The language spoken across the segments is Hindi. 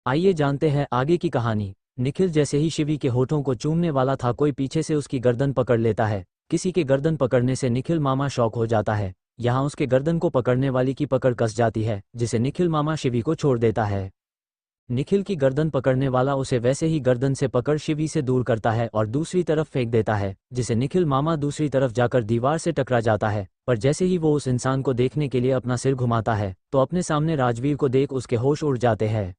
आइए जानते हैं आगे की कहानी। निखिल जैसे ही शिवी के होठों को चूमने वाला था, कोई पीछे से उसकी गर्दन पकड़ लेता है। किसी के गर्दन पकड़ने से निखिल मामा शॉक हो जाता है। यहाँ उसके गर्दन को पकड़ने वाली की पकड़ कस जाती है, जिसे निखिल मामा शिवी को छोड़ देता है। निखिल की गर्दन पकड़ने वाला उसे वैसे ही गर्दन से पकड़ शिवी से दूर करता है और दूसरी तरफ फेंक देता है, जिसे निखिल मामा दूसरी तरफ जाकर दीवार से टकरा जाता है। पर जैसे ही वो उस इंसान को देखने के लिए अपना सिर घुमाता है, तो अपने सामने राजवीर को देख उसके होश उड़ जाते हैं।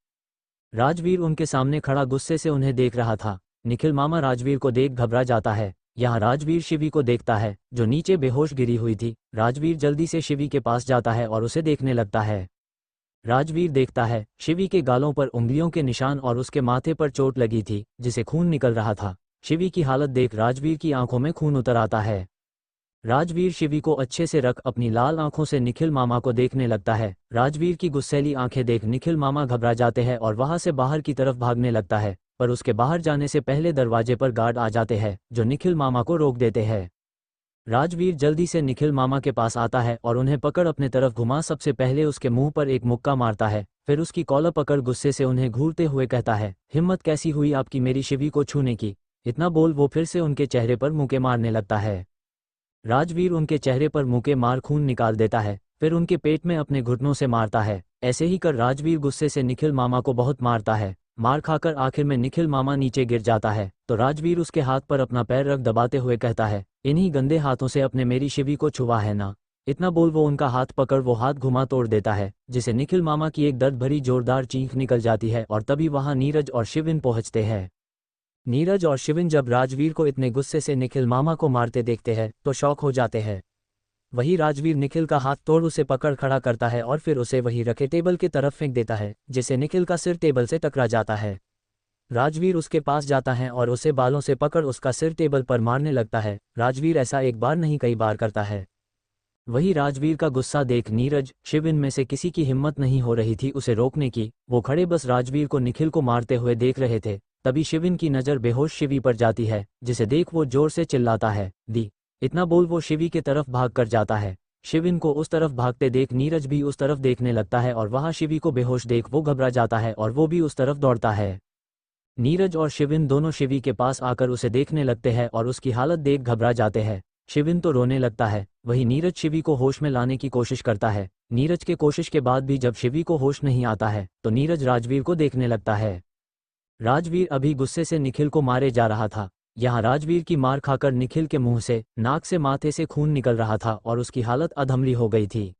राजवीर उनके सामने खड़ा गुस्से से उन्हें देख रहा था। निखिल मामा राजवीर को देख घबरा जाता है। यहाँ राजवीर शिवी को देखता है, जो नीचे बेहोश गिरी हुई थी। राजवीर जल्दी से शिवी के पास जाता है और उसे देखने लगता है। राजवीर देखता है शिवी के गालों पर उंगलियों के निशान और उसके माथे पर चोट लगी थी, जिसे खून निकल रहा था। शिवी की हालत देख राजवीर की आंखों में खून उतर आता है। राजवीर शिवी को अच्छे से रख अपनी लाल आंखों से निखिल मामा को देखने लगता है। राजवीर की गुस्सैली आंखें देख निखिल मामा घबरा जाते हैं और वहां से बाहर की तरफ भागने लगता है, पर उसके बाहर जाने से पहले दरवाजे पर गार्ड आ जाते हैं, जो निखिल मामा को रोक देते हैं। राजवीर जल्दी से निखिल मामा के पास आता है और उन्हें पकड़ अपने तरफ घुमा सबसे पहले उसके मुंह पर एक मुक्का मारता है, फिर उसकी कॉलर पकड़ गुस्से से उन्हें घूरते हुए कहता है, हिम्मत कैसी हुई आपकी मेरी शिवी को छूने की। इतना बोल वो फिर से उनके चेहरे पर मुक्के मारने लगता है। राजवीर उनके चेहरे पर मुक्के मार खून निकाल देता है, फिर उनके पेट में अपने घुटनों से मारता है। ऐसे ही कर राजवीर गुस्से से निखिल मामा को बहुत मारता है। मार खाकर आखिर में निखिल मामा नीचे गिर जाता है, तो राजवीर उसके हाथ पर अपना पैर रख दबाते हुए कहता है, इन्हीं गंदे हाथों से अपने मेरी शिवी को छुआ है ना। इतना बोल वो उनका हाथ पकड़ वो हाथ घुमा तोड़ देता है, जिसे निखिल मामा की एक दर्द भरी जोरदार चीख निकल जाती है। और तभी वहां नीरज और शिविन पहुंचते हैं। नीरज और शिविन जब राजवीर को इतने गुस्से से निखिल मामा को मारते देखते हैं तो शॉक हो जाते हैं। वही राजवीर निखिल का हाथ तोड़ उसे पकड़ खड़ा करता है और फिर उसे वही रखे टेबल की तरफ फेंक देता है, जिससे निखिल का सिर टेबल से टकरा जाता है। राजवीर उसके पास जाता है और उसे बालों से पकड़ उसका सिर टेबल पर मारने लगता है। राजवीर ऐसा एक बार नहीं कई बार करता है। वही राजवीर का गुस्सा देख नीरज शिविन में से किसी की हिम्मत नहीं हो रही थी उसे रोकने की। वो खड़े बस राजवीर को निखिल को मारते हुए देख रहे थे। तभी शिविन की नज़र बेहोश शिवी पर जाती है, जिसे देख वो जोर से चिल्लाता है, दी। इतना बोल वो शिवी के तरफ भाग कर जाता है। शिविन को उस तरफ भागते देख नीरज भी उस तरफ देखने लगता है और वहां शिवी को बेहोश देख वो घबरा जाता है और वो भी उस तरफ दौड़ता है। नीरज और शिविन दोनों शिवी के पास आकर उसे देखने लगते हैं और उसकी हालत देख घबरा जाते हैं। शिविन तो रोने लगता है, वही नीरज शिवी को होश में लाने की कोशिश करता है। नीरज के कोशिश के बाद भी जब शिवी को होश नहीं आता है, तो नीरज राजवीर को देखने लगता है। राजवीर अभी गुस्से से निखिल को मारे जा रहा था। यहाँ राजवीर की मार खाकर निखिल के मुंह से, नाक से, माथे से खून निकल रहा था और उसकी हालत अधमरी हो गई थी।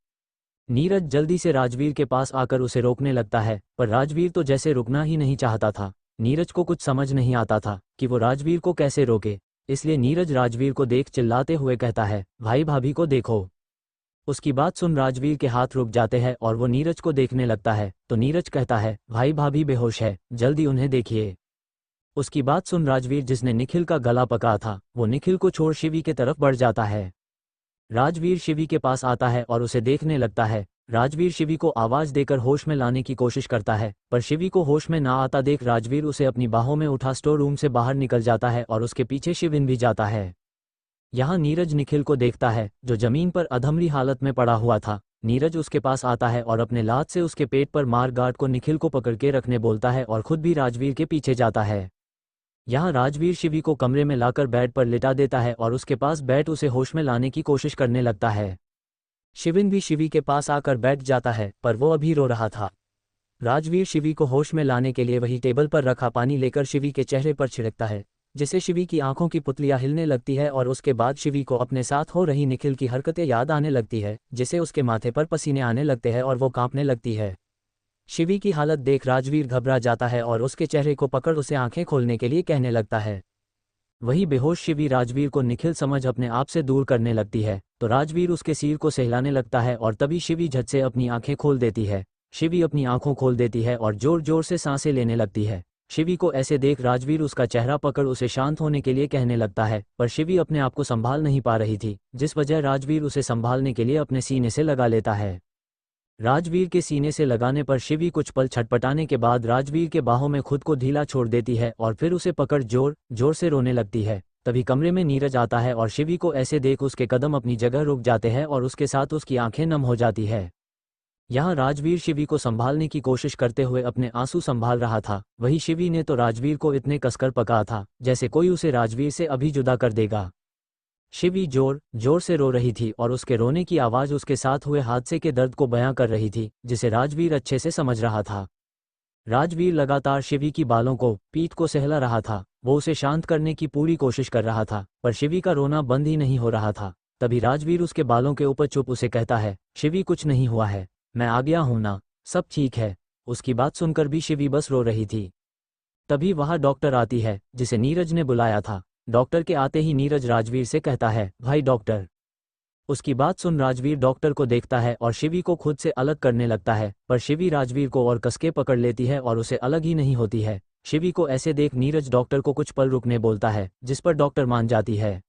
नीरज जल्दी से राजवीर के पास आकर उसे रोकने लगता है, पर राजवीर तो जैसे रुकना ही नहीं चाहता था। नीरज को कुछ समझ नहीं आता था कि वो राजवीर को कैसे रोके, इसलिए नीरज राजवीर को देख चिल्लाते हुए कहता है, भाई भाभी को देखो। उसकी बात सुन राजवीर के हाथ रुक जाते हैं और वो नीरज को देखने लगता है, तो नीरज कहता है, भाई भाभी बेहोश है, जल्दी उन्हें देखिए। उसकी बात सुन राजवीर, जिसने निखिल का गला पकड़ा था, वो निखिल को छोड़ शिवी के तरफ बढ़ जाता है। राजवीर शिवी के पास आता है और उसे देखने लगता है। राजवीर शिवी को आवाज देकर होश में लाने की कोशिश करता है, पर शिवी को होश में ना आता देख राजवीर उसे अपनी बाहों में उठा स्टोर रूम से बाहर निकल जाता है और उसके पीछे शिविन भी जाता है। यहाँ नीरज निखिल को देखता है, जो जमीन पर अधमरी हालत में पड़ा हुआ था। नीरज उसके पास आता है और अपने लात से उसके पेट पर मार गार्ड को निखिल को पकड़ के रखने बोलता है और खुद भी राजवीर के पीछे जाता है। यहाँ राजवीर शिवी को कमरे में लाकर बेड पर लिटा देता है और उसके पास बैठ उसे होश में लाने की कोशिश करने लगता है। शिविन भी शिवी के पास आकर बैठ जाता है, पर वो अभी रो रहा था। राजवीर शिवी को होश में लाने के लिए वही टेबल पर रखा पानी लेकर शिवी के चेहरे पर छिड़कता है, जिससे शिवी की आंखों की पुतलियां हिलने लगती है और उसके बाद शिवी को अपने साथ हो रही निखिल की हरकतें याद आने लगती है, जिससे उसके माथे पर पसीने आने लगते हैं और वो कांपने लगती है। शिवी की हालत देख राजवीर घबरा जाता है और उसके चेहरे को पकड़ उसे आंखें खोलने के लिए कहने लगता है। वही बेहोश शिवी राजवीर को निखिल समझ अपने आप से दूर करने लगती है, तो राजवीर उसके सिर को सहलाने लगता है और तभी शिवी झट से अपनी आंखें खोल देती है। शिवी अपनी आंखों खोल देती है और जोर जोर से सांसें लेने लगती है। शिवी को ऐसे देख राजवीर उसका चेहरा पकड़ उसे शांत होने के लिए कहने लगता है, पर शिवी अपने आप को संभाल नहीं पा रही थी, जिस वजह राजवीर उसे संभालने के लिए अपने सीने से लगा लेता है। राजवीर के सीने से लगाने पर शिवी कुछ पल छटपटाने के बाद राजवीर के बाहों में खुद को ढीला छोड़ देती है और फिर उसे पकड़ जोर जोर से रोने लगती है। तभी कमरे में नीरज आता है और शिवी को ऐसे देख उसके कदम अपनी जगह रुक जाते हैं और उसके साथ उसकी आंखें नम हो जाती है। यहाँ राजवीर शिवी को संभालने की कोशिश करते हुए अपने आंसू संभाल रहा था, वही शिवी ने तो राजवीर को इतने कसकर पकड़ा था जैसे कोई उसे राजवीर से अभी जुदा कर देगा। शिवी जोर जोर से रो रही थी और उसके रोने की आवाज़ उसके साथ हुए हादसे के दर्द को बयां कर रही थी, जिसे राजवीर अच्छे से समझ रहा था। राजवीर लगातार शिवी की बालों को, पीठ को सहला रहा था। वो उसे शांत करने की पूरी कोशिश कर रहा था, पर शिवी का रोना बंद ही नहीं हो रहा था। तभी राजवीर उसके बालों के ऊपर चुप उसे कहता है, शिवी कुछ नहीं हुआ है, मैं आ गया हूं ना, सब ठीक है। उसकी बात सुनकर भी शिवी बस रो रही थी। तभी वहां डॉक्टर आती है, जिसे नीरज ने बुलाया था। डॉक्टर के आते ही नीरज राजवीर से कहता है, भाई डॉक्टर। उसकी बात सुन राजवीर डॉक्टर को देखता है और शिवी को खुद से अलग करने लगता है, पर शिवी राजवीर को और कसके पकड़ लेती है और उसे अलग ही नहीं होती है। शिवी को ऐसे देख नीरज डॉक्टर को कुछ पल रुकने बोलता है, जिस पर डॉक्टर मान जाती है।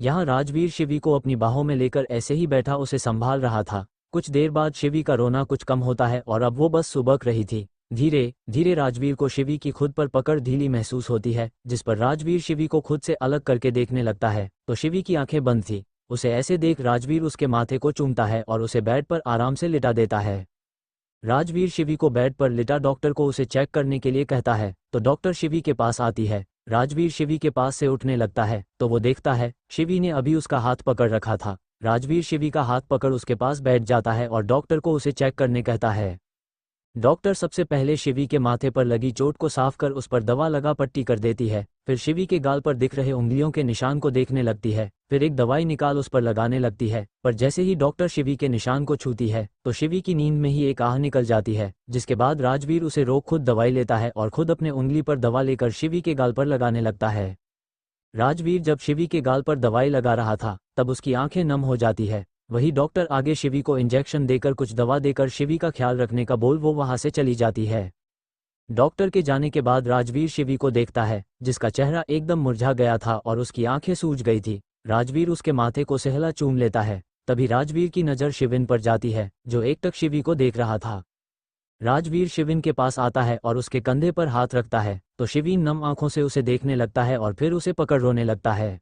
यहाँ राजवीर शिवी को अपनी बाहों में लेकर ऐसे ही बैठा उसे संभाल रहा था। कुछ देर बाद शिवी का रोना कुछ कम होता है और अब वो बस सुबक रही थी। धीरे धीरे राजवीर को शिवी की खुद पर पकड़ ढीली महसूस होती है, जिस पर राजवीर शिवी को खुद से अलग करके देखने लगता है तो शिवी की आंखें बंद थी। उसे ऐसे देख राजवीर उसके माथे को चूमता है और उसे बेड पर आराम से लिटा देता है। राजवीर शिवी को बेड पर लिटा डॉक्टर को उसे चेक करने के लिए कहता है, तो डॉक्टर शिवी के पास आती है। राजवीर शिवी के पास से उठने लगता है तो वो देखता है शिवी ने अभी उसका हाथ पकड़ रखा था। राजवीर शिवी का हाथ पकड़ उसके पास बैठ जाता है और डॉक्टर को उसे चेक करने कहता है। डॉक्टर सबसे पहले शिवी के माथे पर लगी चोट को साफ कर उस पर दवा लगा पट्टी कर देती है। फिर शिवी के गाल पर दिख रहे उंगलियों के निशान को देखने लगती है। फिर एक दवाई निकाल उस पर लगाने लगती है, पर जैसे ही डॉक्टर शिवी के निशान को छूती है तो शिवी की नींद में ही एक आह निकल जाती है, जिसके बाद राजवीर उसे रोक खुद दवाई लेता है और खुद अपने उंगली पर दवा लेकर शिवी के गाल पर लगाने लगता है। राजवीर जब शिवी के गाल पर दवाई लगा रहा था तब उसकी आंखें नम हो जाती है। वही डॉक्टर आगे शिवी को इंजेक्शन देकर कुछ दवा देकर शिवी का ख्याल रखने का बोल वो वहां से चली जाती है। डॉक्टर के जाने के बाद राजवीर शिवी को देखता है, जिसका चेहरा एकदम मुरझा गया था और उसकी आंखें सूज गई थी। राजवीर उसके माथे को सहला चूम लेता है। तभी राजवीर की नज़र शिविन पर जाती है, जो एकटक शिवी को देख रहा था। राजवीर शिविन के पास आता है और उसके कंधे पर हाथ रखता है तो शिवीन नम आंखों से उसे देखने लगता है और फिर उसे पकड़ रोने लगता है।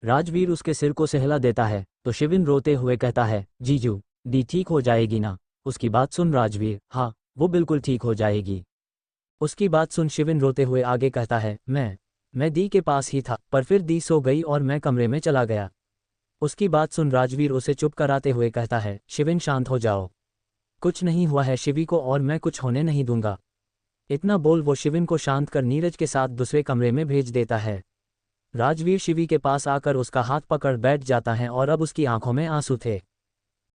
राजवीर उसके सिर को सहला देता है तो शिविन रोते हुए कहता है, जीजू दी ठीक हो जाएगी ना। उसकी बात सुन राजवीर, हाँ वो बिल्कुल ठीक हो जाएगी। उसकी बात सुन शिविन रोते हुए आगे कहता है, मैं दी के पास ही था, पर फिर दी सो गई और मैं कमरे में चला गया। उसकी बात सुन राजवीर उसे चुप कराते हुए कहता है, शिविन शांत हो जाओ, कुछ नहीं हुआ है शिवी को और मैं कुछ होने नहीं दूंगा। इतना बोल वो शिविन को शांत कर नीरज के साथ दूसरे कमरे में भेज देता है। राजवीर शिवी के पास आकर उसका हाथ पकड़ बैठ जाता है और अब उसकी आंखों में आंसू थे।